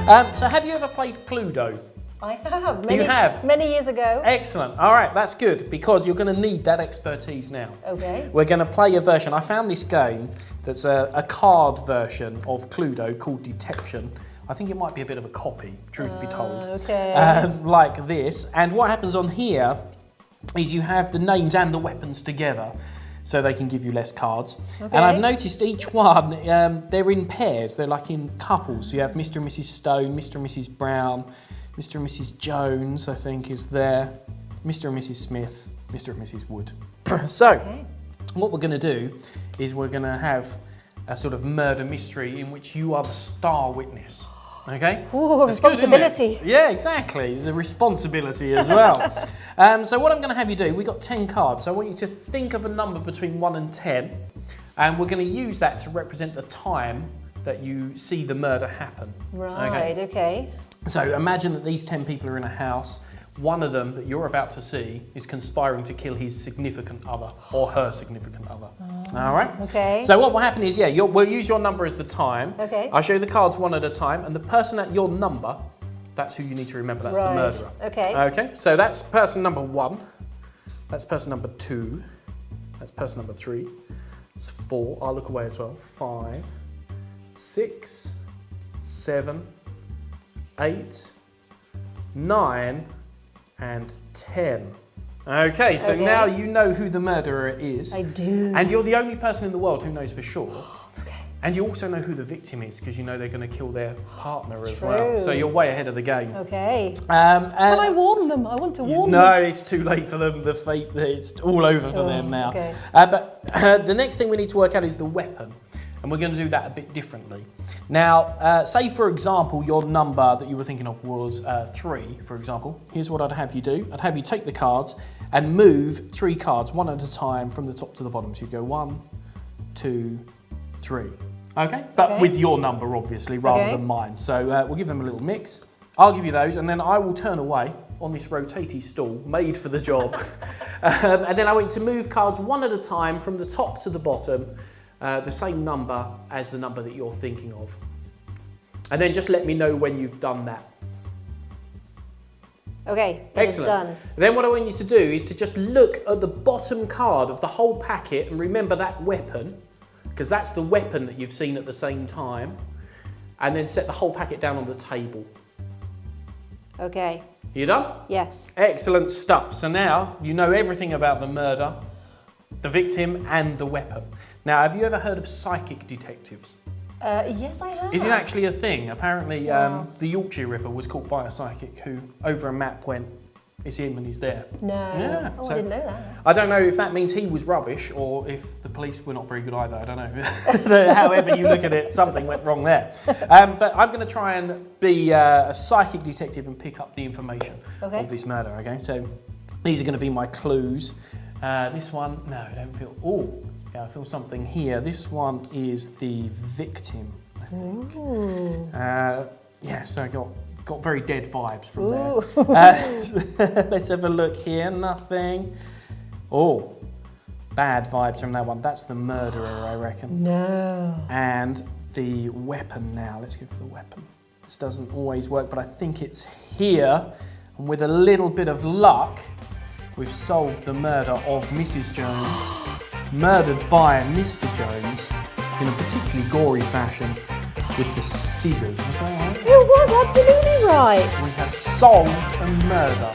So have you ever played Cluedo? I have. You have? Many years ago. Excellent. All right, that's good, because you're going to need that expertise now. Okay. We're going to play a version. I found this game that's a card version of Cluedo called Detection. I think it might be a bit of a copy, truth be told. Okay. Like this. And what happens on here is you have the names and the weapons together, so they can give you less cards. Okay. And I've noticed each one, they're in pairs. They're like in couples. So you have Mr. and Mrs. Stone, Mr. and Mrs. Brown, Mr. and Mrs. Jones, I think, is there. Mr. and Mrs. Smith, Mr. and Mrs. Wood. So, what we're going to do is we're going to have a sort of murder mystery in which you are the star witness. Okay? Ooh, That's good, isn't responsibility. it? Yeah, exactly. The responsibility as well. So what I'm going to have you do, we've got 10 cards. So I want you to think of a number between 1 and 10. And we're going to use that to represent the time that you see the murder happen. Right, okay. So imagine that these 10 people are in a house. One of them that you're about to see is conspiring to kill his significant other or her significant other. All right? Okay. So what will happen is, we'll use your number as the time. Okay. I'll show you the cards one at a time, and the person at your number, that's who you need to remember. That's the murderer. Okay. Okay, so that's person number 1. That's person number 2. That's person number 3. That's 4. I'll look away as well. 5, 6, 7, 8, 9, and 10. Okay, so now you know who the murderer is. I do. And you're the only person in the world who knows for sure. Okay. And you also know who the victim is, because you know they're going to kill their partner as well. So you're way ahead of the game. Okay. And Can I warn them? I want to warn them. No, it's too late for them. The fate, it's all over for them now. Okay. But the next thing we need to work out is the weapon. And we're going to do that a bit differently. Now, say for example, your number that you were thinking of was 3, for example. Here's what I'd have you do. I'd have you take the cards and move 3 cards, one at a time, from the top to the bottom. So you go 1, 2, 3. Okay? But with your number, obviously, rather than mine. So we'll give them a little mix. I'll give you those, and then I will turn away on this rotating stool, made for the job. And then I want you to move cards one at a time from the top to the bottom, the same number as the number that you're thinking of. And then just let me know when you've done that. Okay, Excellent. Done. Then what I want you to do is to just look at the bottom card of the whole packet and remember that weapon, because that's the weapon that you've seen at the same time, and then set the whole packet down on the table. Okay. You done? Yes. Excellent stuff. So now you know everything about the murder, the victim, and the weapon. Now, have you ever heard of psychic detectives? Yes, I have. Is it actually a thing? Apparently, the Yorkshire Ripper was caught by a psychic who, over a map, went, it's him and he's there. No. Yeah, Oh, so I didn't know that. I don't know if that means he was rubbish or if the police were not very good either. I don't know. However you look at it, something went wrong there. But I'm going to try and be a psychic detective and pick up the information of this murder. Okay, so these are going to be my clues. This one, no, I don't feel. Oh, yeah, I feel something here. This one is the victim, I think. Yeah, so I got very dead vibes from there. Let's have a look here. Nothing. Oh, bad vibes from that one. That's the murderer, I reckon. No. And the weapon now. Let's go for the weapon. This doesn't always work, but I think it's here. And with a little bit of luck, we've solved the murder of Mrs. Jones, murdered by Mr. Jones in a particularly gory fashion with the scissors. Was that right? It was absolutely right. We have solved a murder.